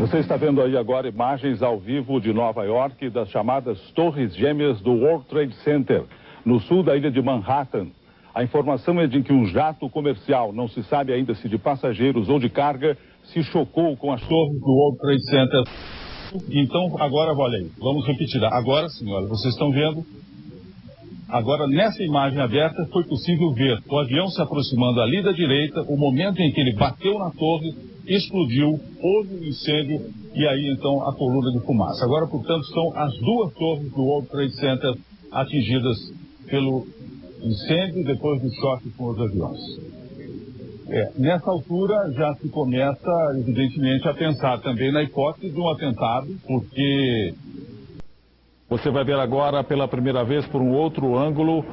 Você está vendo aí agora imagens ao vivo de Nova York das chamadas Torres Gêmeas do World Trade Center, no sul da ilha de Manhattan. A informação é de que um jato comercial, não se sabe ainda se de passageiros ou de carga, se chocou com as torres do World Trade Center. Então, agora, olha aí, vamos repetir. Agora sim, olha, vocês estão vendo. Agora, nessa imagem aberta, foi possível ver o avião se aproximando ali da direita, o momento em que ele bateu na torre, explodiu, houve um incêndio e aí, então, a coluna de fumaça. Agora, portanto, são as duas torres do World Trade Center atingidas pelo incêndio depois do choque com os aviões. Nessa altura, já se começa, evidentemente, a pensar também na hipótese de um atentado, porque você vai ver agora, pela primeira vez, por um outro ângulo,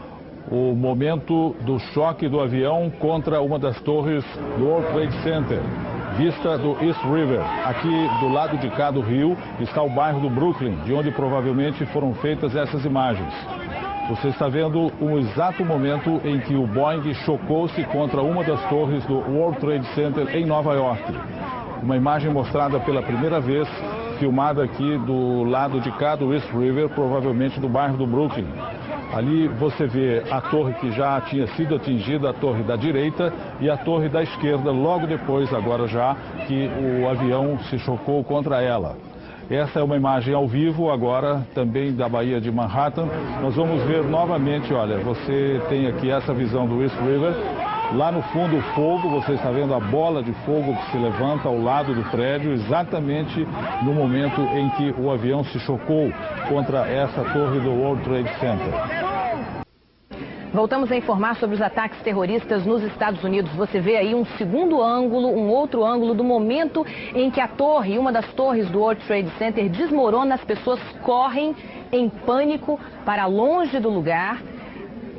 o momento do choque do avião contra uma das torres do World Trade Center, vista do East River. Aqui, do lado de cá do rio, está o bairro do Brooklyn, de onde provavelmente foram feitas essas imagens. Você está vendo o exato momento em que o Boeing chocou-se contra uma das torres do World Trade Center em Nova York. Uma imagem mostrada pela primeira vez, filmada aqui do lado de cá do East River, provavelmente do bairro do Brooklyn. Ali você vê a torre que já tinha sido atingida, a torre da direita, e a torre da esquerda, logo depois, agora já, que o avião se chocou contra ela. Essa é uma imagem ao vivo agora, também da Baía de Manhattan. Nós vamos ver novamente, olha, você tem aqui essa visão do East River. Lá no fundo o fogo, você está vendo a bola de fogo que se levanta ao lado do prédio, exatamente no momento em que o avião se chocou contra essa torre do World Trade Center. Voltamos a informar sobre os ataques terroristas nos Estados Unidos. Você vê aí um segundo ângulo, um outro ângulo do momento em que a torre, uma das torres do World Trade Center, desmorona. As pessoas correm em pânico para longe do lugar.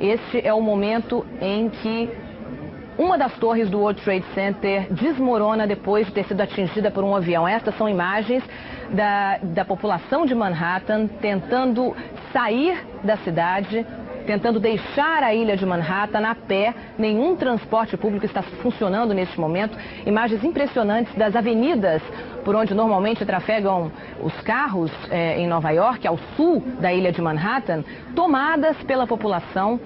Este é o momento em que uma das torres do World Trade Center desmorona depois de ter sido atingida por um avião. Estas são imagens da população de Manhattan tentando sair da cidade, tentando deixar a ilha de Manhattan a pé. Nenhum transporte público está funcionando neste momento. Imagens impressionantes das avenidas por onde normalmente trafegam os carros em Nova York, ao sul da ilha de Manhattan, tomadas pela população,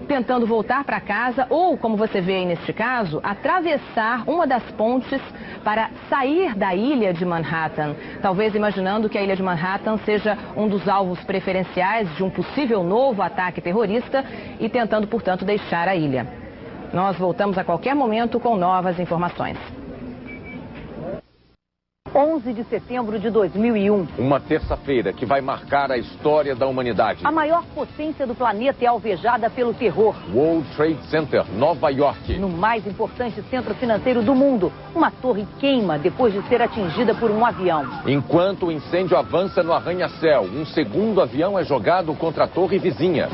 tentando voltar para casa ou, como você vê aí neste caso, atravessar uma das pontes para sair da ilha de Manhattan, talvez imaginando que a ilha de Manhattan seja um dos alvos preferenciais de um possível novo ataque terrorista e tentando, portanto, deixar a ilha. Nós voltamos a qualquer momento com novas informações. 11 de setembro de 2001. Uma terça-feira que vai marcar a história da humanidade. A maior potência do planeta é alvejada pelo terror. World Trade Center, Nova York. No mais importante centro financeiro do mundo, uma torre queima depois de ser atingida por um avião. Enquanto o incêndio avança no arranha-céu, um segundo avião é jogado contra a torre vizinha.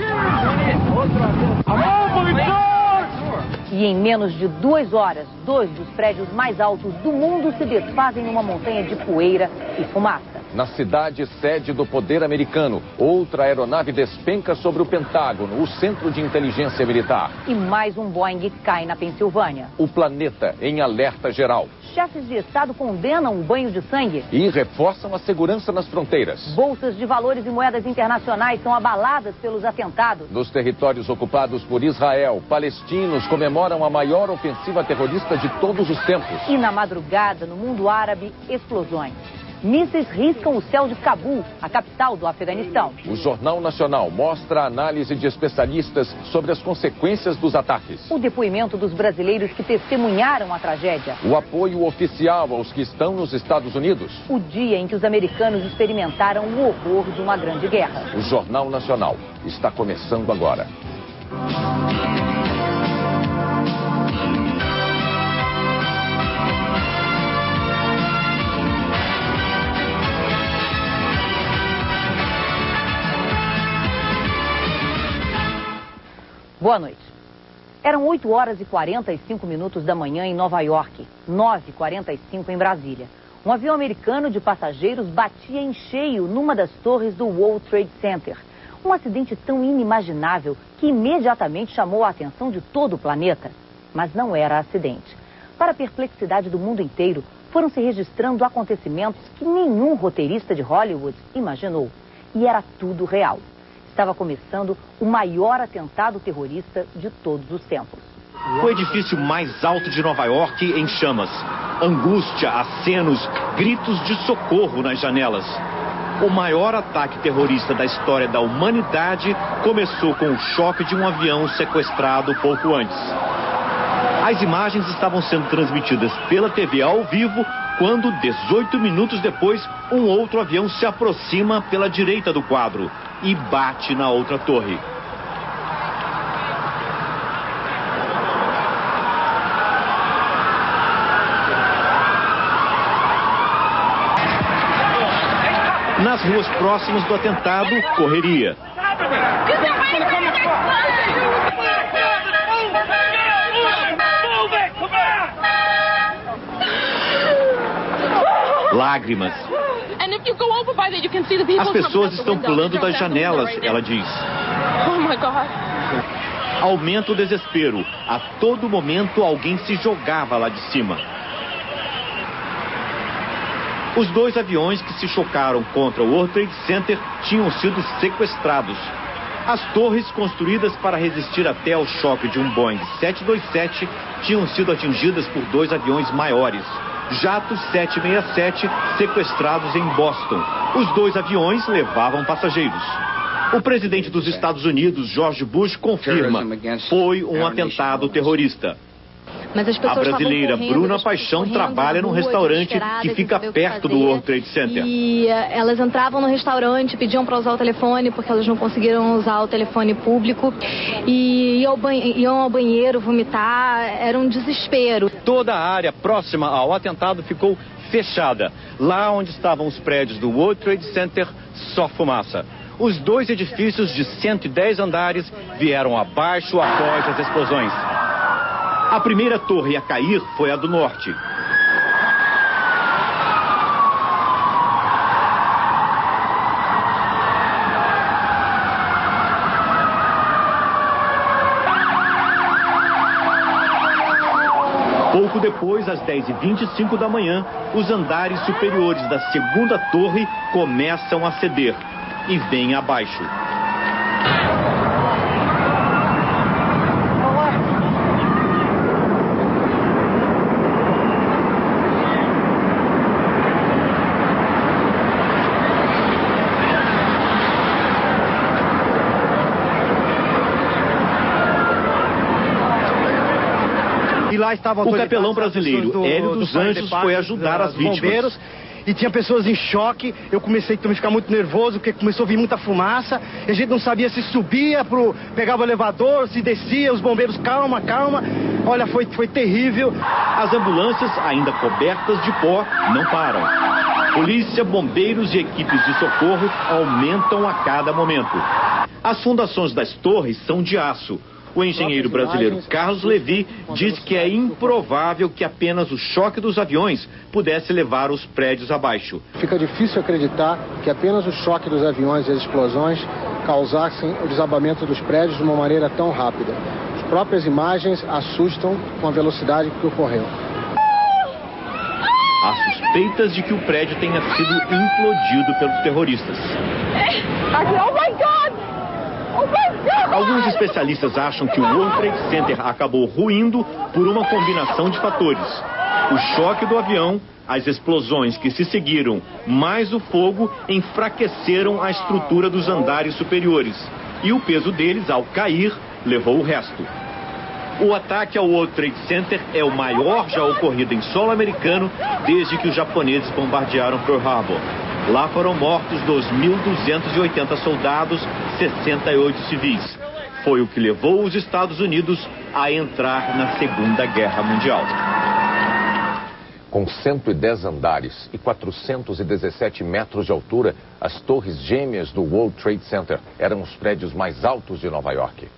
E em menos de 2 horas, 2 dos prédios mais altos do mundo se desfazem numa montanha de poeira e fumaça. Na cidade sede do poder americano, outra aeronave despenca sobre o Pentágono, o centro de inteligência militar. E mais um Boeing cai na Pensilvânia. O planeta em alerta geral. Chefes de Estado condenam o banho de sangue. E reforçam a segurança nas fronteiras. Bolsas de valores e moedas internacionais são abaladas pelos atentados. Nos territórios ocupados por Israel, palestinos comemoram a maior ofensiva terrorista de todos os tempos. E na madrugada, no mundo árabe, explosões. Mísseis riscam o céu de Cabul, a capital do Afeganistão. O Jornal Nacional mostra a análise de especialistas sobre as consequências dos ataques. O depoimento dos brasileiros que testemunharam a tragédia. O apoio oficial aos que estão nos Estados Unidos. O dia em que os americanos experimentaram o horror de uma grande guerra. O Jornal Nacional está começando agora. Boa noite. Eram 8 horas e 45 minutos da manhã em Nova York, 9h45 em Brasília. Um avião americano de passageiros batia em cheio numa das torres do World Trade Center. Um acidente tão inimaginável que imediatamente chamou a atenção de todo o planeta. Mas não era acidente. Para a perplexidade do mundo inteiro, foram se registrando acontecimentos que nenhum roteirista de Hollywood imaginou. E era tudo real. Estava começando o maior atentado terrorista de todos os tempos. O edifício mais alto de Nova York em chamas. Angústia, acenos, gritos de socorro nas janelas. O maior ataque terrorista da história da humanidade começou com o choque de um avião sequestrado pouco antes. As imagens estavam sendo transmitidas pela TV ao vivo quando, 18 minutos depois, um outro avião se aproxima pela direita do quadro e bate na outra torre. Nas ruas próximas do atentado, correria. Lágrimas. As pessoas estão pulando das janelas, ela diz. Aumenta o desespero. A todo momento alguém se jogava lá de cima. Os dois aviões que se chocaram contra o World Trade Center tinham sido sequestrados. As torres construídas para resistir até ao choque de um Boeing 727 tinham sido atingidas por dois aviões maiores. Jatos 767 sequestrados em Boston. Os dois aviões levavam passageiros. O presidente dos Estados Unidos, George Bush, confirma: foi um atentado terrorista. Mas as pessoas a brasileira Bruna Paixão trabalha num restaurante que fica perto do World Trade Center. E elas entravam no restaurante, pediam para usar o telefone porque elas não conseguiram usar o telefone público. E iam ao banheiro vomitar, era um desespero. Toda a área próxima ao atentado ficou fechada. Lá onde estavam os prédios do World Trade Center, só fumaça. Os dois edifícios de 110 andares vieram abaixo após as explosões. A primeira torre a cair foi a do norte. Pouco depois, às 10h25 da manhã, os andares superiores da segunda torre começam a ceder e vêm abaixo. O capelão brasileiro Hélio dos Anjos foi ajudar as vítimas. E tinha pessoas em choque. Eu comecei também a ficar muito nervoso, porque começou a vir muita fumaça. E a gente não sabia se subia, pegava o elevador, se descia. Os bombeiros, calma, calma. Olha, foi terrível. As ambulâncias, ainda cobertas de pó, não param. Polícia, bombeiros e equipes de socorro aumentam a cada momento. As fundações das torres são de aço. O engenheiro brasileiro Carlos Levi diz que é improvável que apenas o choque dos aviões pudesse levar os prédios abaixo. Fica difícil acreditar que apenas o choque dos aviões e as explosões causassem o desabamento dos prédios de uma maneira tão rápida. As próprias imagens assustam com a velocidade que ocorreu. Há suspeitas de que o prédio tenha sido implodido pelos terroristas. Oh my God! Alguns especialistas acham que o World Trade Center acabou ruindo por uma combinação de fatores. O choque do avião, as explosões que se seguiram, mais o fogo enfraqueceram a estrutura dos andares superiores. E o peso deles, ao cair, levou o resto. O ataque ao World Trade Center é o maior já ocorrido em solo americano desde que os japoneses bombardearam Pearl Harbor. Lá foram mortos 2.280 soldados, 68 civis. Foi o que levou os Estados Unidos a entrar na Segunda Guerra Mundial. Com 110 andares e 417 metros de altura, as torres gêmeas do World Trade Center eram os prédios mais altos de Nova York.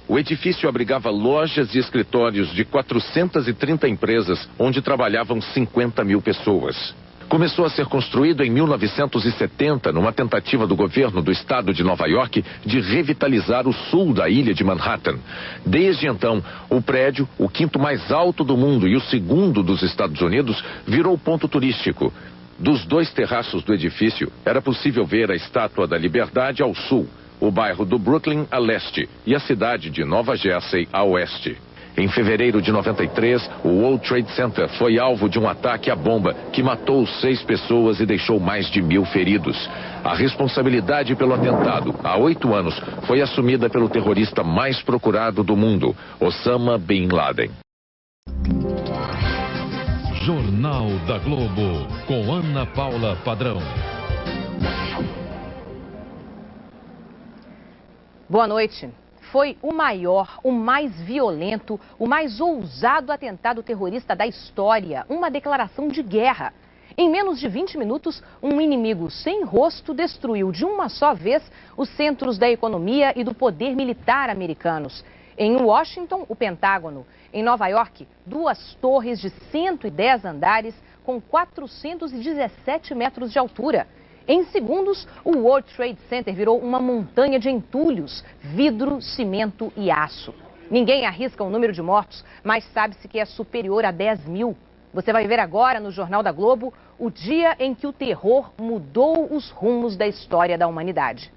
O edifício abrigava lojas e escritórios de 430 empresas, onde trabalhavam 50 mil pessoas. Começou a ser construído em 1970, numa tentativa do governo do estado de Nova York de revitalizar o sul da ilha de Manhattan. Desde então, o prédio, o quinto mais alto do mundo e o segundo dos Estados Unidos, virou ponto turístico. Dos dois terraços do edifício, era possível ver a Estátua da Liberdade ao sul, o bairro do Brooklyn a leste e a cidade de Nova Jersey a oeste. Em fevereiro de 93, o World Trade Center foi alvo de um ataque à bomba que matou 6 pessoas e deixou mais de 1000 feridos. A responsabilidade pelo atentado, há 8 anos, foi assumida pelo terrorista mais procurado do mundo, Osama Bin Laden. Jornal da Globo, com Ana Paula Padrão. Boa noite. Foi o maior, o mais violento, o mais ousado atentado terrorista da história. Uma declaração de guerra. Em menos de 20 minutos, um inimigo sem rosto destruiu de uma só vez os centros da economia e do poder militar americanos. Em Washington, o Pentágono. Em Nova York, 2 torres de 110 andares com 417 metros de altura. Em segundos, o World Trade Center virou uma montanha de entulhos, vidro, cimento e aço. Ninguém arrisca o número de mortos, mas sabe-se que é superior a 10 mil. Você vai ver agora no Jornal da Globo o dia em que o terror mudou os rumos da história da humanidade.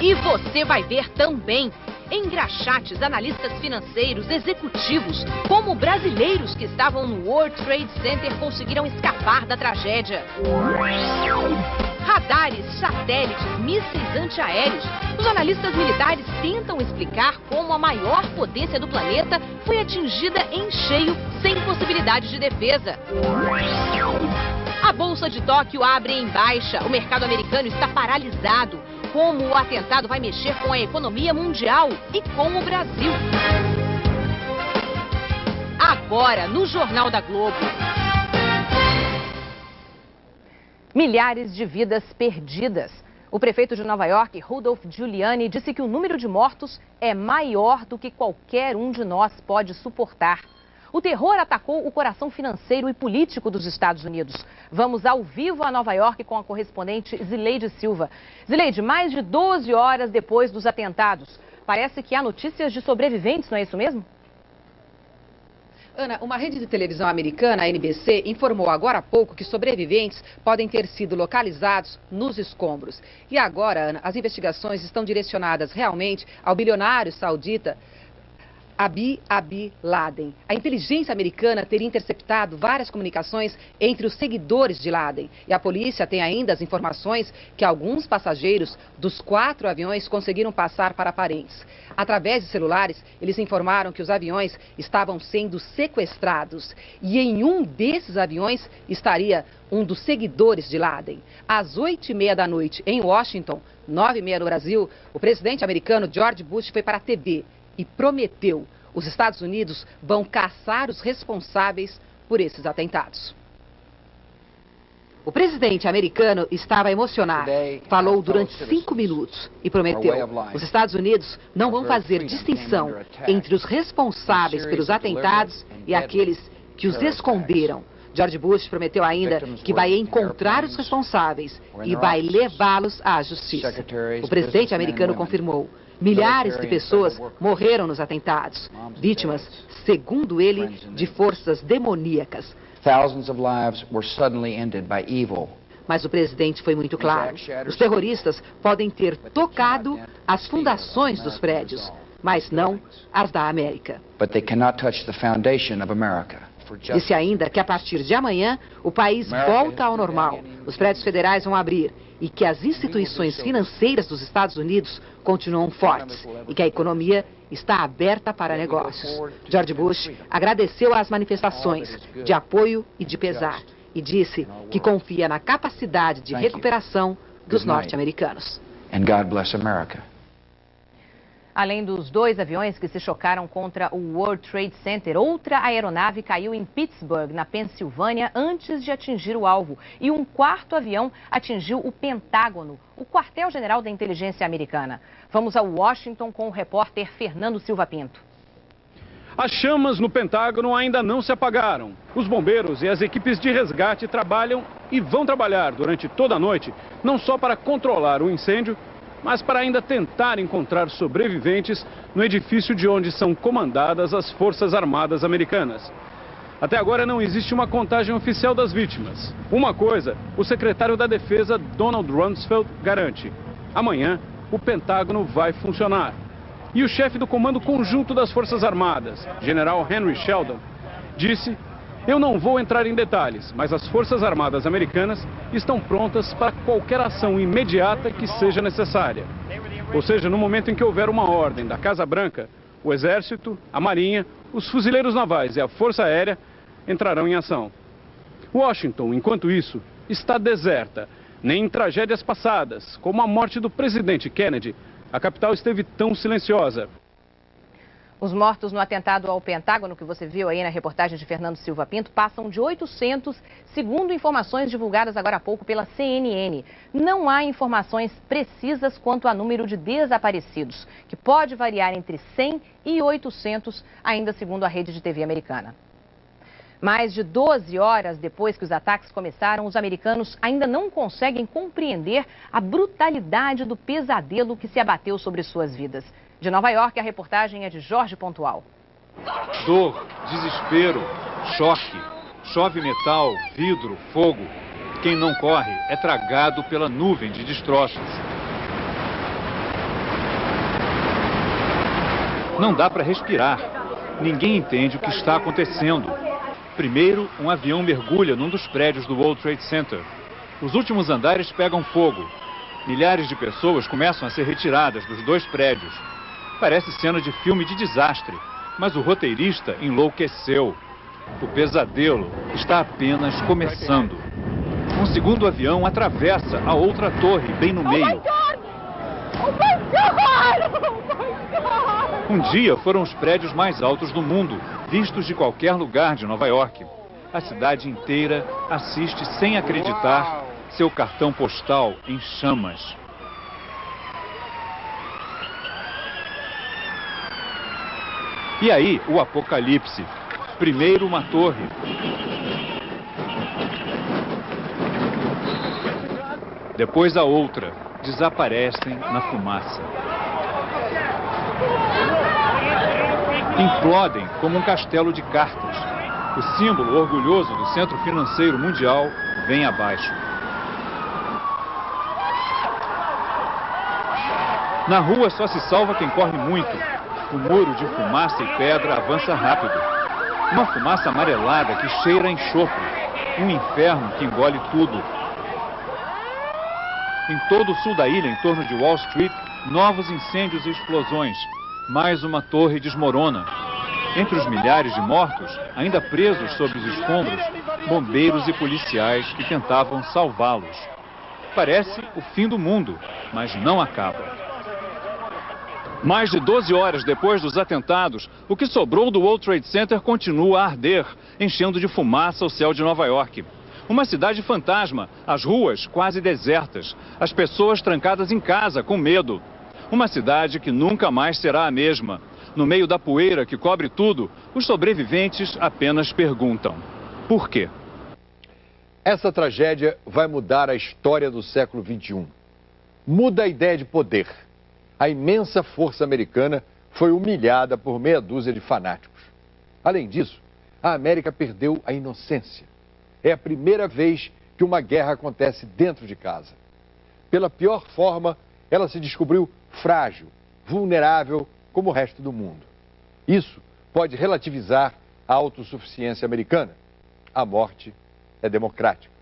E você vai ver também engraxates, analistas financeiros, executivos, como brasileiros que estavam no World Trade Center conseguiram escapar da tragédia. Radares, satélites, mísseis antiaéreos. Os analistas militares tentam explicar como a maior potência do planeta foi atingida em cheio, sem possibilidade de defesa. A Bolsa de Tóquio abre em baixa. O mercado americano está paralisado. Como o atentado vai mexer com a economia mundial e com o Brasil. Agora, no Jornal da Globo. Milhares de vidas perdidas. O prefeito de Nova York, Rudolph Giuliani, disse que o número de mortos é maior do que qualquer um de nós pode suportar. O terror atacou o coração financeiro e político dos Estados Unidos. Vamos ao vivo a Nova York com a correspondente Zileide Silva. Zileide, mais de 12 horas depois dos atentados, parece que há notícias de sobreviventes, não é isso mesmo? Ana, uma rede de televisão americana, a NBC, informou agora há pouco que sobreviventes podem ter sido localizados nos escombros. E agora, Ana, as investigações estão direcionadas realmente ao bilionário saudita Bin Laden. A inteligência americana teria interceptado várias comunicações entre os seguidores de Laden. E a polícia tem ainda as informações que alguns passageiros dos 4 aviões conseguiram passar para parentes. Através de celulares, eles informaram que os aviões estavam sendo sequestrados. E em um desses aviões estaria um dos seguidores de Laden. Às 8h30 da noite, em Washington, 9h30 no Brasil, o presidente americano George Bush foi para a TV e prometeu: os Estados Unidos vão caçar os responsáveis por esses atentados. O presidente americano estava emocionado. Falou durante 5 minutos e prometeu: os Estados Unidos não vão fazer distinção entre os responsáveis pelos atentados e aqueles que os esconderam. George Bush prometeu ainda que vai encontrar os responsáveis e vai levá-los à justiça. O presidente americano confirmou: milhares de pessoas morreram nos atentados, vítimas, segundo ele, de forças demoníacas. Mas o presidente foi muito claro: os terroristas podem ter tocado as fundações dos prédios, mas não as da América. Disse ainda que a partir de amanhã o país volta ao normal, os prédios federais vão abrir e que as instituições financeiras dos Estados Unidos continuam fortes e que a economia está aberta para negócios. George Bush agradeceu às manifestações de apoio e de pesar e disse que confia na capacidade de recuperação dos norte-americanos. Além dos 2 aviões que se chocaram contra o World Trade Center, outra aeronave caiu em Pittsburgh, na Pensilvânia, antes de atingir o alvo. E um 4º avião atingiu o Pentágono, o quartel-general da inteligência americana. Vamos a Washington com o repórter Fernando Silva Pinto. As chamas no Pentágono ainda não se apagaram. Os bombeiros e as equipes de resgate trabalham e vão trabalhar durante toda a noite, não só para controlar o incêndio, mas para ainda tentar encontrar sobreviventes no edifício de onde são comandadas as Forças Armadas Americanas. Até agora não existe uma contagem oficial das vítimas. Uma coisa, o secretário da Defesa, Donald Rumsfeld, garante: amanhã o Pentágono vai funcionar. E o chefe do Comando Conjunto das Forças Armadas, General Henry Sheldon, disse: eu não vou entrar em detalhes, mas as Forças Armadas Americanas estão prontas para qualquer ação imediata que seja necessária. Ou seja, no momento em que houver uma ordem da Casa Branca, o Exército, a Marinha, os fuzileiros navais e a Força Aérea entrarão em ação. Washington, enquanto isso, está deserta. Nem em tragédias passadas, como a morte do presidente Kennedy, a capital esteve tão silenciosa. Os mortos no atentado ao Pentágono, que você viu aí na reportagem de Fernando Silva Pinto, passam de 800, segundo informações divulgadas agora há pouco pela CNN. Não há informações precisas quanto ao número de desaparecidos, que pode variar entre 100 e 800, ainda segundo a rede de TV americana. Mais de 12 horas depois que os ataques começaram, os americanos ainda não conseguem compreender a brutalidade do pesadelo que se abateu sobre suas vidas. De Nova York, a reportagem é de Jorge Pontual. Dor, desespero, choque, chove metal, vidro, fogo. Quem não corre é tragado pela nuvem de destroços. Não dá para respirar. Ninguém entende o que está acontecendo. Primeiro, um avião mergulha num dos prédios do World Trade Center. Os últimos andares pegam fogo. Milhares de pessoas começam a ser retiradas dos 2 prédios. Parece cena de filme de desastre, mas o roteirista enlouqueceu. O pesadelo está apenas começando. Um segundo avião atravessa a outra torre, bem no meio. Um dia foram os prédios mais altos do mundo, vistos de qualquer lugar de Nova York. A cidade inteira assiste sem acreditar seu cartão postal em chamas. E aí, o apocalipse. Primeiro uma torre. Depois a outra. Desaparecem na fumaça. Implodem como um castelo de cartas. O símbolo orgulhoso do Centro Financeiro Mundial vem abaixo. Na rua só se salva quem corre muito. O muro de fumaça e pedra avança rápido. Uma fumaça amarelada que cheira a enxofre. Um inferno que engole tudo. Em todo o sul da ilha, em torno de Wall Street, novos incêndios e explosões. Mais uma torre desmorona. Entre os milhares de mortos, ainda presos sob os escombros, bombeiros e policiais que tentavam salvá-los. Parece o fim do mundo, mas não acaba. Mais de 12 horas depois dos atentados, o que sobrou do World Trade Center continua a arder, enchendo de fumaça o céu de Nova York. Uma cidade fantasma, as ruas quase desertas, as pessoas trancadas em casa com medo. Uma cidade que nunca mais será a mesma. No meio da poeira que cobre tudo, os sobreviventes apenas perguntam: por quê? Essa tragédia vai mudar a história do século XXI. Muda a ideia de poder. A imensa força americana foi humilhada por meia dúzia de fanáticos. Além disso, a América perdeu a inocência. É a primeira vez que uma guerra acontece dentro de casa. Pela pior forma, ela se descobriu frágil, vulnerável como o resto do mundo. Isso pode relativizar a autossuficiência americana. A morte é democrática.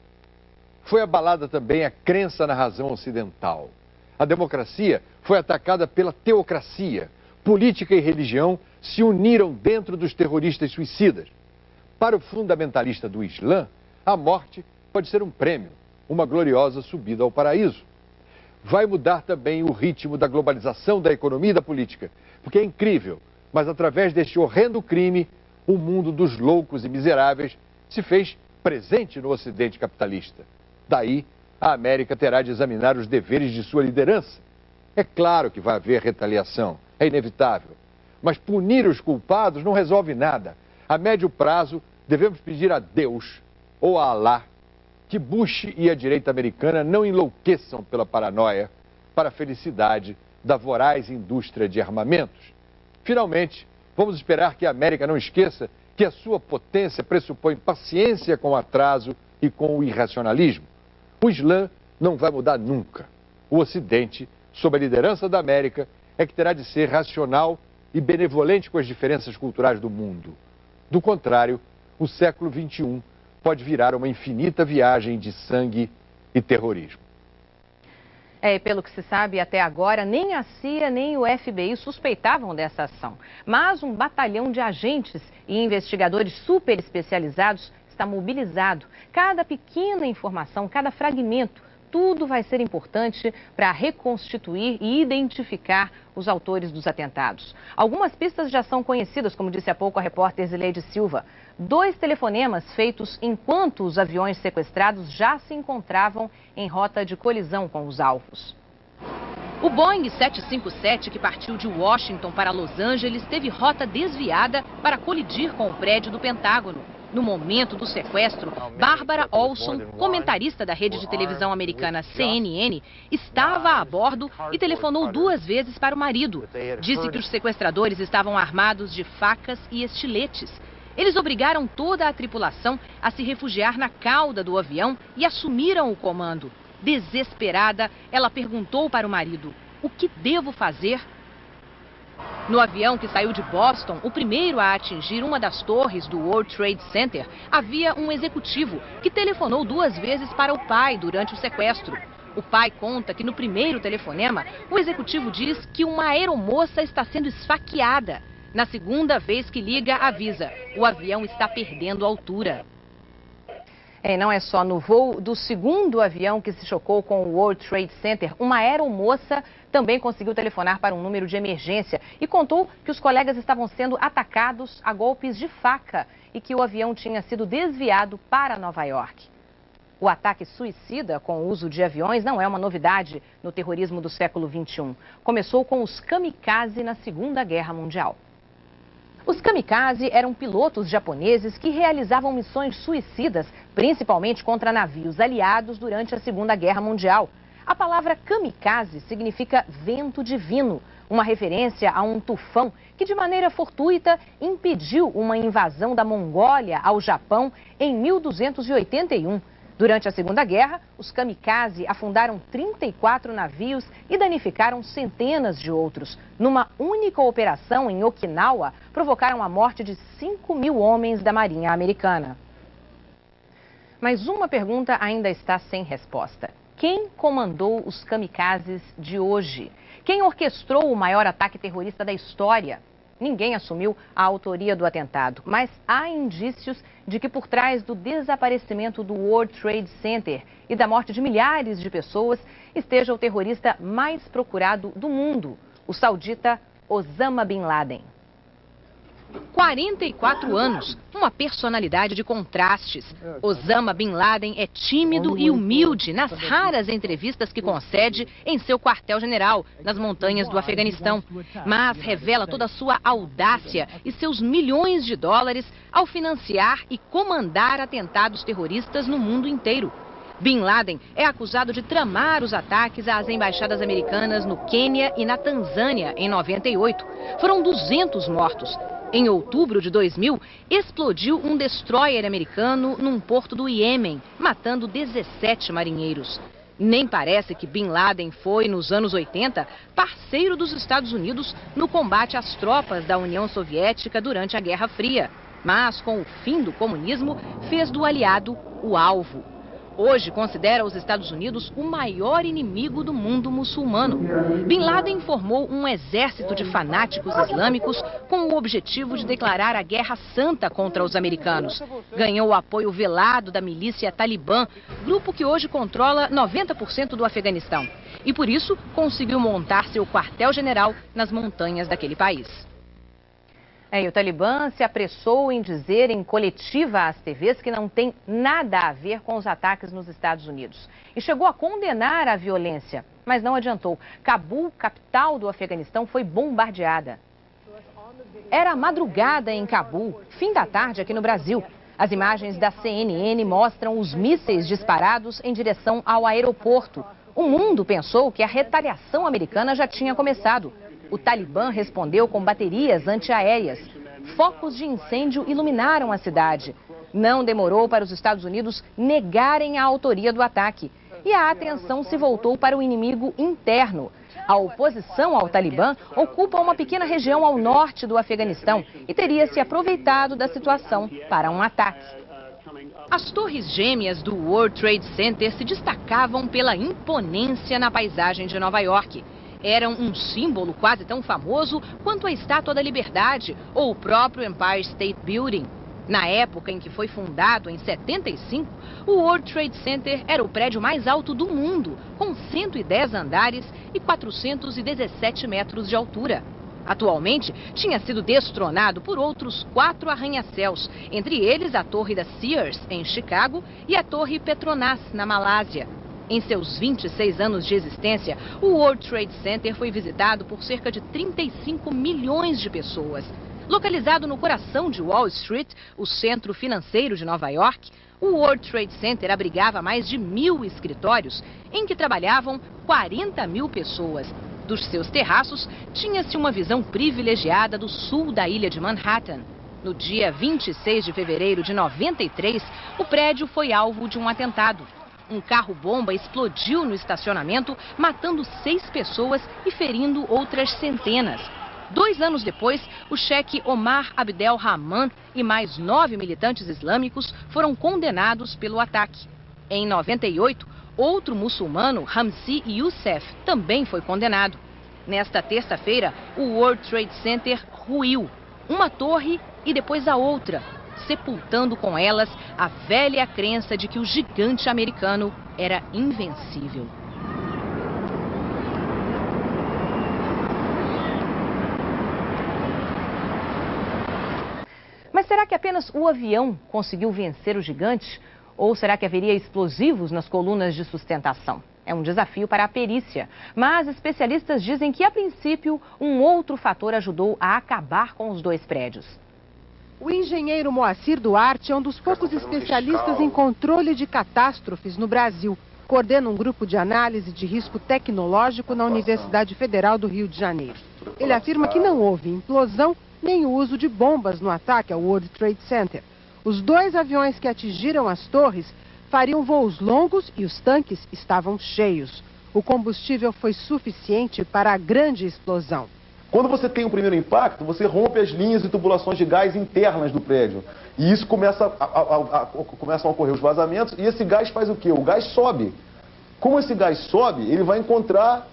Foi abalada também a crença na razão ocidental. A democracia foi atacada pela teocracia. Política e religião se uniram dentro dos terroristas suicidas. Para o fundamentalista do Islã, a morte pode ser um prêmio, uma gloriosa subida ao paraíso. vai mudar também o ritmo da globalização da economia e da política. Porque é incrível, mas através deste horrendo crime, o mundo dos loucos e miseráveis se fez presente no Ocidente capitalista. Daí, a América terá de examinar os deveres de sua liderança. É claro que vai haver retaliação, é inevitável. Mas punir os culpados não resolve nada. A médio prazo, devemos pedir a Deus ou a Alá que Bush e a direita americana não enlouqueçam pela paranoia para a felicidade da voraz indústria de armamentos. Finalmente, vamos esperar que a América não esqueça que a sua potência pressupõe paciência com o atraso e com o irracionalismo. O Islã não vai mudar nunca. O Ocidente, sob a liderança da América, é que terá de ser racional e benevolente com as diferenças culturais do mundo. Do contrário, o século XXI pode virar uma infinita viagem de sangue e terrorismo. E pelo que se sabe até agora, nem a CIA nem o FBI suspeitavam dessa ação. Mas um batalhão de agentes e investigadores super especializados está mobilizado. Cada pequena informação, cada fragmento, tudo vai ser importante para reconstituir e identificar os autores dos atentados. Algumas pistas já são conhecidas, como disse há pouco a repórter Zileide Silva. 2 telefonemas feitos enquanto os aviões sequestrados já se encontravam em rota de colisão com os alvos. O Boeing 757, que partiu de Washington para Los Angeles, teve rota desviada para colidir com o prédio do Pentágono. No momento do sequestro, Barbara Olson, comentarista da rede de televisão americana CNN, estava a bordo e telefonou 2 vezes para o marido. Disse que os sequestradores estavam armados de facas e estiletes. Eles obrigaram toda a tripulação a se refugiar na cauda do avião e assumiram o comando. Desesperada, ela perguntou para o marido: "O que devo fazer?" No avião que saiu de Boston, o primeiro a atingir uma das torres do World Trade Center, havia um executivo que telefonou 2 vezes para o pai durante o sequestro. O pai conta que no primeiro telefonema, o executivo diz que uma aeromoça está sendo esfaqueada. Na segunda vez que liga, avisa: o avião está perdendo altura. Não é só no voo do segundo avião que se chocou com o World Trade Center. Uma aeromoça também conseguiu telefonar para um número de emergência e contou que os colegas estavam sendo atacados a golpes de faca e que o avião tinha sido desviado para Nova York. O ataque suicida com o uso de aviões não é uma novidade no terrorismo do século XXI. Começou com os kamikaze na Segunda Guerra Mundial. Os kamikaze eram pilotos japoneses que realizavam missões suicidas, principalmente contra navios aliados durante a Segunda Guerra Mundial. A palavra kamikaze significa vento divino, uma referência a um tufão que, de maneira fortuita, impediu uma invasão da Mongólia ao Japão em 1281. Durante a Segunda Guerra, os kamikaze afundaram 34 navios e danificaram centenas de outros. Numa única operação em Okinawa, provocaram a morte de 5.000 homens da Marinha Americana. Mas uma pergunta ainda está sem resposta. Quem comandou os kamikazes de hoje? Quem orquestrou o maior ataque terrorista da história? Ninguém assumiu a autoria do atentado, mas há indícios de que por trás do desaparecimento do World Trade Center e da morte de milhares de pessoas esteja o terrorista mais procurado do mundo, o saudita Osama Bin Laden. 44 anos, uma personalidade de contrastes. Osama Bin Laden é tímido e humilde nas raras entrevistas que concede em seu quartel-general, nas montanhas do Afeganistão. Mas revela toda a sua audácia e seus milhões de dólares ao financiar e comandar atentados terroristas no mundo inteiro. Bin Laden é acusado de tramar os ataques às embaixadas americanas no Quênia e na Tanzânia em 98. Foram 200 mortos. Em outubro de 2000, explodiu um destroyer americano num porto do Iêmen, matando 17 marinheiros. Nem parece que Bin Laden foi, nos anos 80, parceiro dos Estados Unidos no combate às tropas da União Soviética durante a Guerra Fria. Mas, com o fim do comunismo, fez do aliado o alvo. hoje considera os Estados Unidos o maior inimigo do mundo muçulmano. Bin Laden formou um exército de fanáticos islâmicos com o objetivo de declarar a guerra santa contra os americanos. Ganhou o apoio velado da milícia Talibã, grupo que hoje controla 90% do Afeganistão. E por isso conseguiu montar seu quartel-general nas montanhas daquele país. E o Talibã se apressou em dizer em coletiva às TVs que não tem nada a ver com os ataques nos Estados Unidos. E chegou a condenar a violência, mas não adiantou. Cabul, capital do Afeganistão, foi bombardeada. Era madrugada em Cabul, fim da tarde aqui no Brasil. As imagens da CNN mostram os mísseis disparados em direção ao aeroporto. O mundo pensou que a retaliação americana já tinha começado. O Talibã respondeu com baterias antiaéreas. Focos de incêndio iluminaram a cidade. Não demorou para os Estados Unidos negarem a autoria do ataque. E a atenção se voltou para o inimigo interno. A oposição ao Talibã ocupa uma pequena região ao norte do Afeganistão e teria se aproveitado da situação para um ataque. As torres gêmeas do World Trade Center se destacavam pela imponência na paisagem de Nova York. Eram um símbolo quase tão famoso quanto a Estátua da Liberdade ou o próprio Empire State Building. Na época em que foi fundado, em 75, o World Trade Center era o prédio mais alto do mundo, com 110 andares e 417 metros de altura. Atualmente, tinha sido destronado por outros 4 arranha-céus, entre eles a Torre da Sears, em Chicago, e a Torre Petronas, na Malásia. Em seus 26 anos de existência, o World Trade Center foi visitado por cerca de 35 milhões de pessoas. Localizado no coração de Wall Street, o centro financeiro de Nova York, o World Trade Center abrigava mais de 1.000 escritórios, em que trabalhavam 40 mil pessoas. Dos seus terraços, tinha-se uma visão privilegiada do sul da ilha de Manhattan. No dia 26 de fevereiro de 93, o prédio foi alvo de um atentado. Um carro-bomba explodiu no estacionamento, matando 6 pessoas e ferindo outras centenas. 2 anos depois, o cheque Omar Abdel Rahman e mais 9 militantes islâmicos foram condenados pelo ataque. Em 98, outro muçulmano, Ramzi Youssef, também foi condenado. Nesta terça-feira, o World Trade Center ruiu. Uma torre e depois a outra, sepultando com elas a velha crença de que o gigante americano era invencível. Mas será que apenas o avião conseguiu vencer o gigante? Ou será que haveria explosivos nas colunas de sustentação? É um desafio para a perícia, mas especialistas dizem que, a princípio, um outro fator ajudou a acabar com os 2 prédios. O engenheiro Moacir Duarte é um dos poucos especialistas em controle de catástrofes no Brasil. Coordena um grupo de análise de risco tecnológico na Universidade Federal do Rio de Janeiro. Ele afirma que não houve implosão nem o uso de bombas no ataque ao World Trade Center. Os 2 aviões que atingiram as torres fariam voos longos e os tanques estavam cheios. O combustível foi suficiente para a grande explosão. Quando você tem o primeiro impacto, você rompe as linhas e tubulações de gás internas do prédio. E isso começam a ocorrer os vazamentos e esse gás faz o quê? O gás sobe. Como esse gás sobe, ele vai encontrar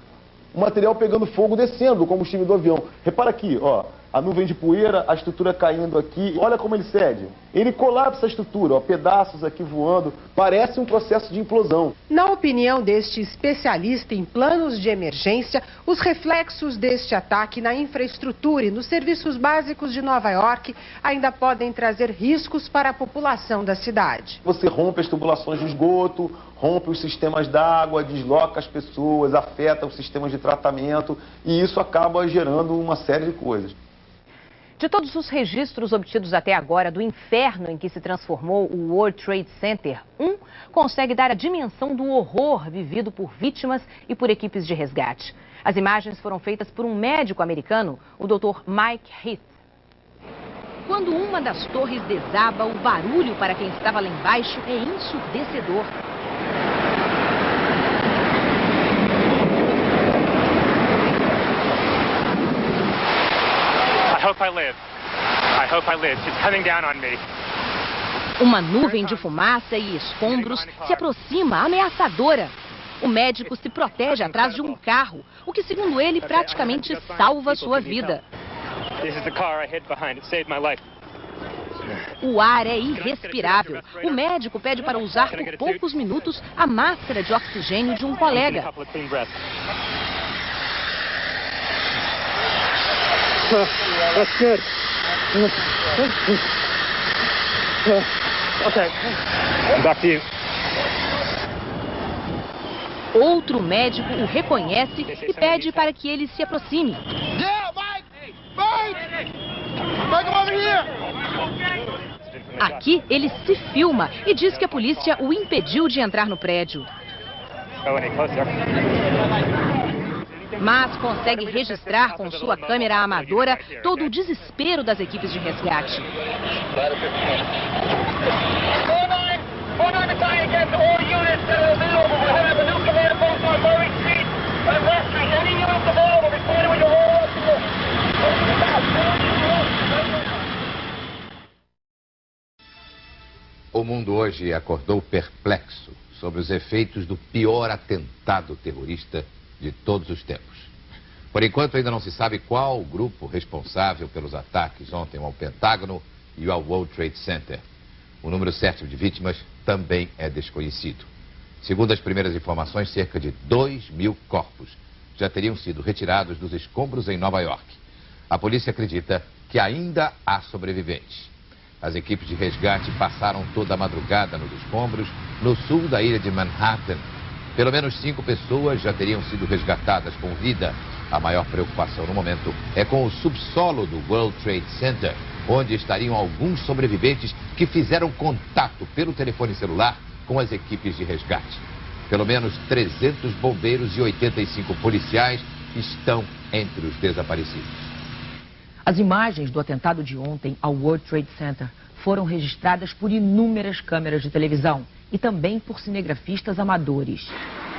o material pegando fogo descendo, o combustível do avião. Repara aqui, ó. A nuvem de poeira, a estrutura caindo aqui. Olha como ele cede. Ele colapsa a estrutura, ó, pedaços aqui voando. Parece um processo de implosão. Na opinião deste especialista em planos de emergência, os reflexos deste ataque na infraestrutura e nos serviços básicos de Nova York ainda podem trazer riscos para a população da cidade. Você rompe as tubulações de esgoto, rompe os sistemas d'água, desloca as pessoas, afeta os sistemas de tratamento e isso acaba gerando uma série de coisas. De todos os registros obtidos até agora do inferno em que se transformou o World Trade Center, consegue dar a dimensão do horror vivido por vítimas e por equipes de resgate. As imagens foram feitas por um médico americano, o Dr. Mike Heath. Quando uma das torres desaba, o barulho para quem estava lá embaixo é ensurdecedor. I hope I live. I hope I live. She's coming down on me. Uma nuvem de fumaça e escombros se aproxima, ameaçadora. O médico se protege atrás de um carro, o que, segundo ele, praticamente salva sua vida. O ar é irrespirável. O médico pede para usar por poucos minutos a máscara de oxigênio de um colega. Outro médico o reconhece e pede para que ele se aproxime. Aqui ele se filma e diz que a polícia o impediu de entrar no prédio. Mas consegue registrar com sua câmera amadora todo o desespero das equipes de resgate. O mundo hoje acordou perplexo sobre os efeitos do pior atentado terrorista de todos os tempos. Por enquanto, ainda não se sabe qual o grupo responsável pelos ataques ontem ao Pentágono e ao World Trade Center. O número certo de vítimas também é desconhecido. Segundo as primeiras informações, cerca de 2.000 corpos já teriam sido retirados dos escombros em Nova York. A polícia acredita que ainda há sobreviventes. As equipes de resgate passaram toda a madrugada nos escombros, no sul da ilha de Manhattan. Pelo menos 5 pessoas já teriam sido resgatadas com vida. A maior preocupação no momento é com o subsolo do World Trade Center, onde estariam alguns sobreviventes que fizeram contato pelo telefone celular com as equipes de resgate. Pelo menos 300 bombeiros e 85 policiais estão entre os desaparecidos. As imagens do atentado de ontem ao World Trade Center foram registradas por inúmeras câmeras de televisão e também por cinegrafistas amadores.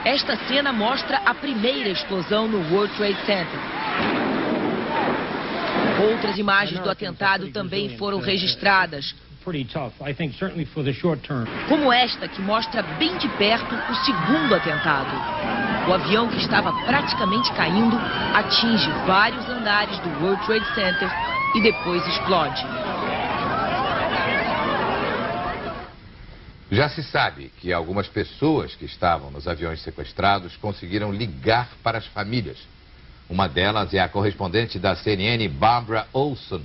Esta cena mostra a primeira explosão no World Trade Center. Outras imagens do atentado também foram registradas, como esta que mostra bem de perto o segundo atentado. O avião, que estava praticamente caindo, atinge vários andares do World Trade Center e depois explode. Já se sabe que algumas pessoas que estavam nos aviões sequestrados conseguiram ligar para as famílias. Uma delas é a correspondente da CNN, Barbara Olson.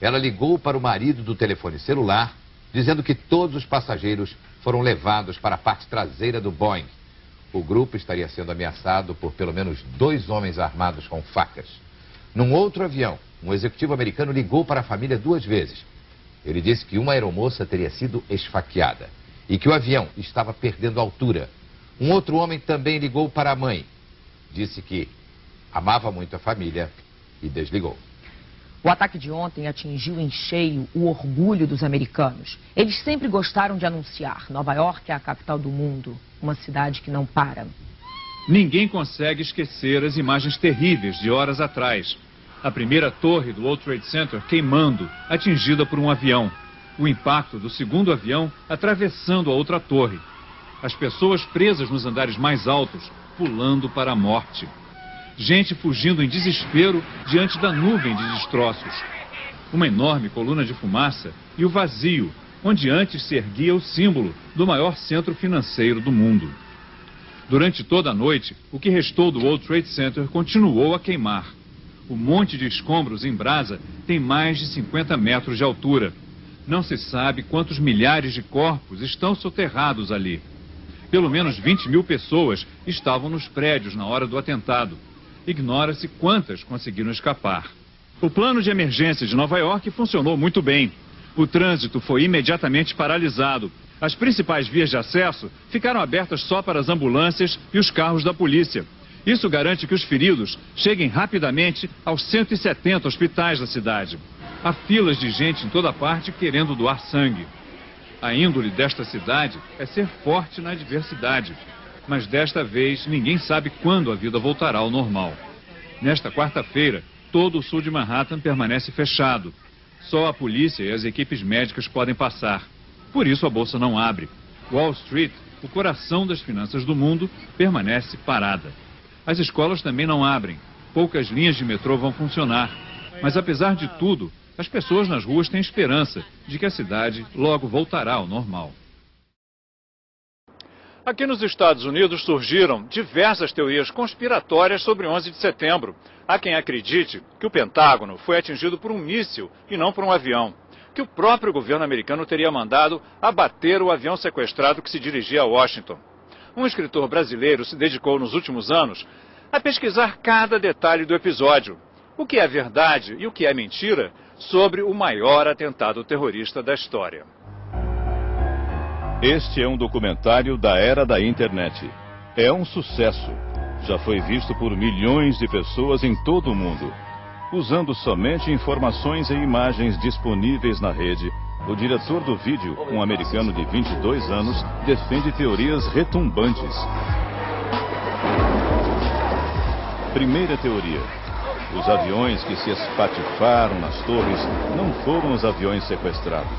Ela ligou para o marido do telefone celular, dizendo que todos os passageiros foram levados para a parte traseira do Boeing. O grupo estaria sendo ameaçado por pelo menos 2 homens armados com facas. Num outro avião, um executivo americano ligou para a família 2 vezes. Ele disse que uma aeromoça teria sido esfaqueada e que o avião estava perdendo altura. Um outro homem também ligou para a mãe. Disse que amava muito a família e desligou. O ataque de ontem atingiu em cheio o orgulho dos americanos. Eles sempre gostaram de anunciar: Nova York é a capital do mundo, uma cidade que não para. Ninguém consegue esquecer as imagens terríveis de horas atrás. A primeira torre do World Trade Center queimando, atingida por um avião. O impacto do segundo avião atravessando a outra torre. As pessoas presas nos andares mais altos, pulando para a morte. Gente fugindo em desespero diante da nuvem de destroços. Uma enorme coluna de fumaça e o vazio, onde antes se erguia o símbolo do maior centro financeiro do mundo. Durante toda a noite, o que restou do World Trade Center continuou a queimar. O monte de escombros em brasa tem mais de 50 metros de altura. Não se sabe quantos milhares de corpos estão soterrados ali. Pelo menos 20.000 pessoas estavam nos prédios na hora do atentado. Ignora-se quantas conseguiram escapar. O plano de emergência de Nova York funcionou muito bem. O trânsito foi imediatamente paralisado. As principais vias de acesso ficaram abertas só para as ambulâncias e os carros da polícia. Isso garante que os feridos cheguem rapidamente aos 170 hospitais da cidade. Há filas de gente em toda parte querendo doar sangue. A índole desta cidade é ser forte na adversidade. Mas desta vez ninguém sabe quando a vida voltará ao normal. Nesta quarta-feira, todo o sul de Manhattan permanece fechado. Só a polícia e as equipes médicas podem passar. Por isso a bolsa não abre. Wall Street, o coração das finanças do mundo, permanece parada. As escolas também não abrem. Poucas linhas de metrô vão funcionar. Mas apesar de tudo, as pessoas nas ruas têm esperança de que a cidade logo voltará ao normal. Aqui nos Estados Unidos surgiram diversas teorias conspiratórias sobre 11 de setembro. Há quem acredite que o Pentágono foi atingido por um míssil e não por um avião. Que o próprio governo americano teria mandado abater o avião sequestrado que se dirigia a Washington. Um escritor brasileiro se dedicou nos últimos anos a pesquisar cada detalhe do episódio. O que é verdade e o que é mentira sobre o maior atentado terrorista da história. Este é um documentário da era da internet. É um sucesso. Já foi visto por milhões de pessoas em todo o mundo. Usando somente informações e imagens disponíveis na rede, o diretor do vídeo, um americano de 22 anos, defende teorias retumbantes. Primeira teoria. Os aviões que se espatifaram nas torres não foram os aviões sequestrados.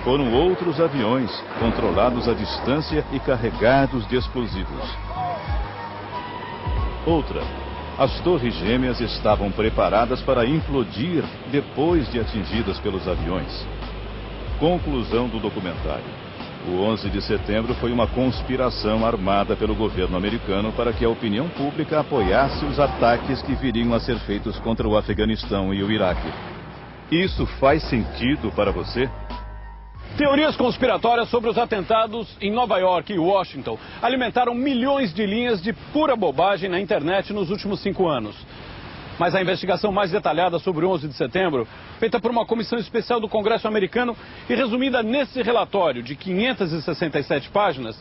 Foram outros aviões, controlados à distância e carregados de explosivos. Outra. As torres gêmeas estavam preparadas para implodir depois de atingidas pelos aviões. Conclusão do documentário. O 11 de setembro foi uma conspiração armada pelo governo americano para que a opinião pública apoiasse os ataques que viriam a ser feitos contra o Afeganistão e o Iraque. Isso faz sentido para você? Teorias conspiratórias sobre os atentados em Nova York e Washington alimentaram milhões de linhas de pura bobagem na internet nos últimos 5 anos. Mas a investigação mais detalhada sobre o 11 de setembro, feita por uma comissão especial do Congresso americano e resumida nesse relatório de 567 páginas,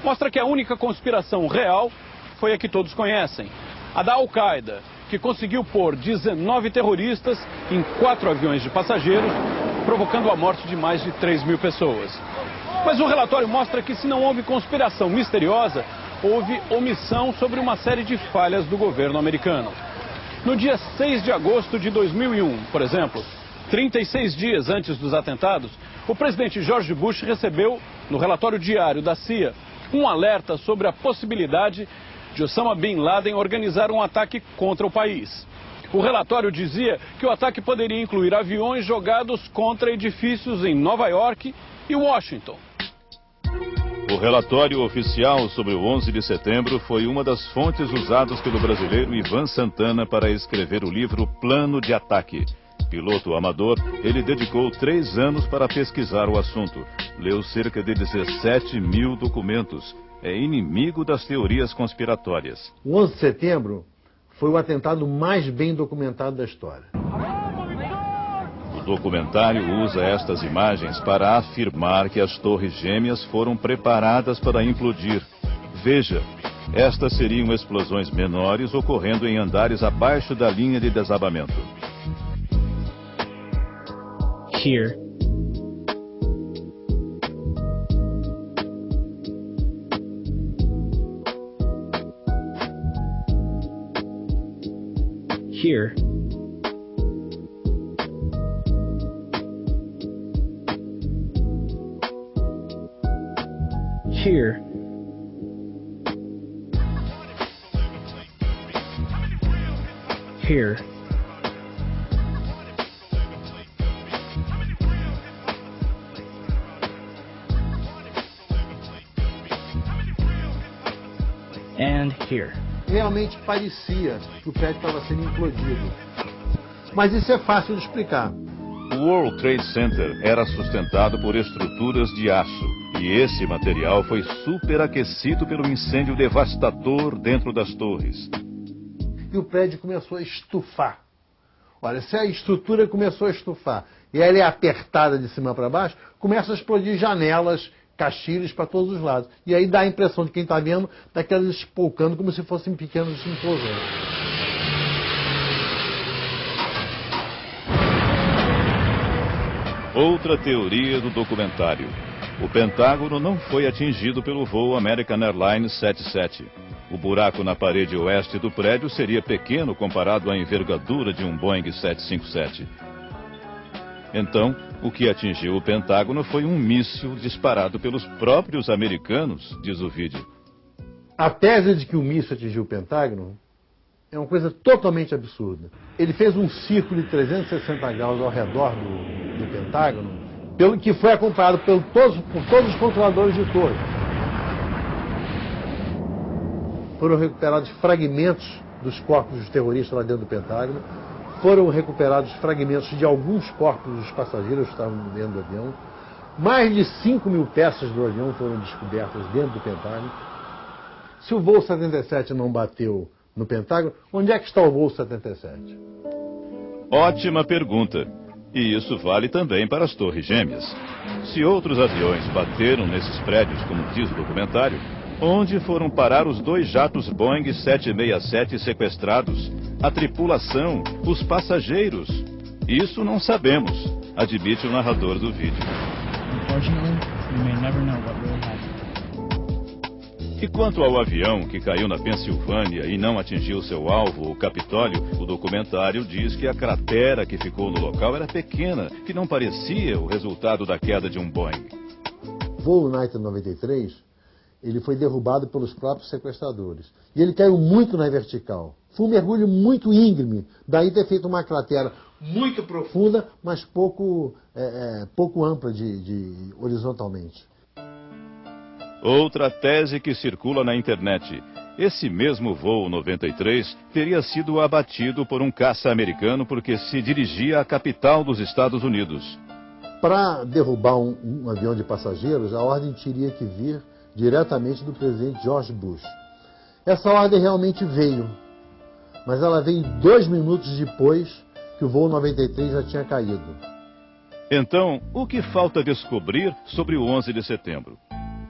mostra que a única conspiração real foi a que todos conhecem, a da Al-Qaeda, que conseguiu pôr 19 terroristas em 4 aviões de passageiros, provocando a morte de mais de 3 mil pessoas. Mas o relatório mostra que se não houve conspiração misteriosa, houve omissão sobre uma série de falhas do governo americano. No dia 6 de agosto de 2001, por exemplo, 36 dias antes dos atentados, o presidente George Bush recebeu, no relatório diário da CIA, um alerta sobre a possibilidade de Osama Bin Laden organizar um ataque contra o país. O relatório dizia que o ataque poderia incluir aviões jogados contra edifícios em Nova York e Washington. O relatório oficial sobre o 11 de setembro foi uma das fontes usadas pelo brasileiro Ivan Santana para escrever o livro Plano de Ataque. Piloto amador, ele dedicou 3 anos para pesquisar o assunto. Leu cerca de 17 mil documentos. É inimigo das teorias conspiratórias. O 11 de setembro foi o atentado mais bem documentado da história. O documentário usa estas imagens para afirmar que as torres gêmeas foram preparadas para implodir. Veja, estas seriam explosões menores ocorrendo em andares abaixo da linha de desabamento. Here. Here. Here. Here. And here. Realmente parecia que o prédio estava sendo implodido. Mas isso é fácil de explicar. O World Trade Center era sustentado por estruturas de aço. E esse material foi superaquecido pelo incêndio devastador dentro das torres. E o prédio começou a estufar. Olha, se a estrutura começou a estufar e ela é apertada de cima para baixo, começa a explodir janelas, caixilhos para todos os lados. E aí dá a impressão de quem está vendo daquelas espolcando como se fossem pequenos implosões. Outra teoria do documentário. O Pentágono não foi atingido pelo voo American Airlines 77. O buraco na parede oeste do prédio seria pequeno comparado à envergadura de um Boeing 757. Então, O que atingiu o Pentágono foi um míssil disparado pelos próprios americanos, diz o vídeo. A tese de que o míssil atingiu o Pentágono é uma coisa totalmente absurda. Ele fez um círculo de 360 graus ao redor do Pentágono, pelo que foi acompanhado por todos os controladores de torre. Foram recuperados fragmentos dos corpos dos terroristas lá dentro do Pentágono. Foram recuperados fragmentos de alguns corpos dos passageiros que estavam dentro do avião. Mais de 5 mil peças do avião foram descobertas dentro do Pentágono. Se o voo 77 não bateu no Pentágono, onde é que está o voo 77? Ótima pergunta. E isso vale também para as Torres Gêmeas. Se outros aviões bateram nesses prédios, como diz o documentário, onde foram parar os 2 jatos Boeing 767 sequestrados, a tripulação, os passageiros? Isso não sabemos, admite o narrador do vídeo. E quanto ao avião que caiu na Pensilvânia e não atingiu seu alvo, o Capitólio, o documentário diz que a cratera que ficou no local era pequena, que não parecia o resultado da queda de um Boeing. O voo United 93, ele foi derrubado pelos próprios sequestradores. E ele caiu muito na vertical. Foi um mergulho muito íngreme, daí ter feito uma cratera muito profunda, mas pouco ampla horizontalmente. Outra tese que circula na internet. Esse mesmo voo 93 teria sido abatido por um caça americano porque se dirigia à capital dos Estados Unidos. Para derrubar um avião de passageiros, a ordem teria que vir diretamente do presidente George Bush. Essa ordem realmente veio, mas ela veio 2 minutos depois que o voo 93 já tinha caído. Então, o que falta descobrir sobre o 11 de setembro?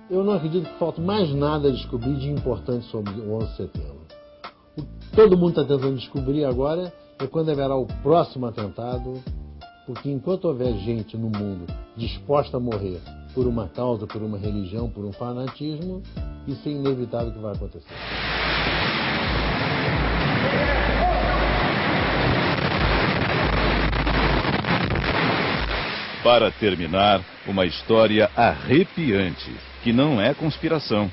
Eu não acredito que falta mais nada a descobrir de importante sobre o 11 de setembro. O que todo mundo está tentando descobrir agora é quando haverá o próximo atentado, porque enquanto houver gente no mundo disposta a morrer por uma causa, por uma religião, por um fanatismo, isso é inevitável que vai acontecer. Para terminar, uma história arrepiante, que não é conspiração.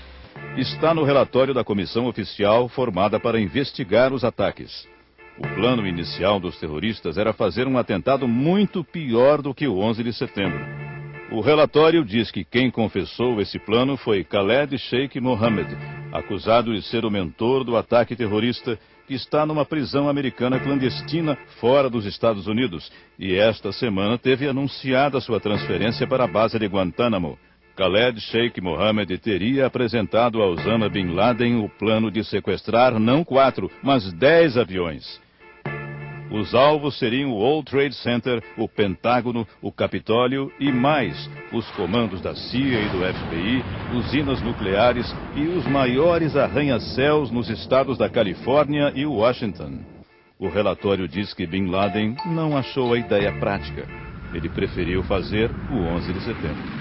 Está no relatório da comissão oficial formada para investigar os ataques. O plano inicial dos terroristas era fazer um atentado muito pior do que o 11 de setembro. O relatório diz que quem confessou esse plano foi Khaled Sheikh Mohammed, acusado de ser o mentor do ataque terrorista, que está numa prisão americana clandestina fora dos Estados Unidos e esta semana teve anunciada sua transferência para a base de Guantánamo. Khaled Sheikh Mohammed teria apresentado a Osama Bin Laden o plano de sequestrar não 4, mas 10 aviões. Os alvos seriam o World Trade Center, o Pentágono, o Capitólio e mais, os comandos da CIA e do FBI, usinas nucleares e os maiores arranha-céus nos estados da Califórnia e Washington. O relatório diz que Bin Laden não achou a ideia prática. Ele preferiu fazer o 11 de setembro.